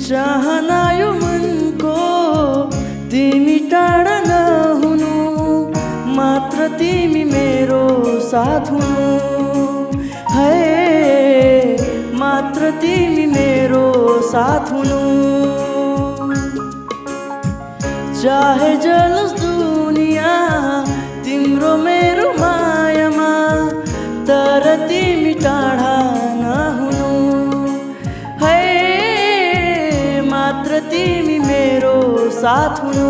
चाहना यो मनको तिमी टाढा नहुनु, मात्र तिमी मेरो साथ हुनु। है मात्र तिमी मेरो साथ हुनु। चाहे जलोस् दुनिया तिम्रो मेरो मायामा, तर तिमी टाढा नहुनु। है मात्र तिमी मेरो साथ हुनु।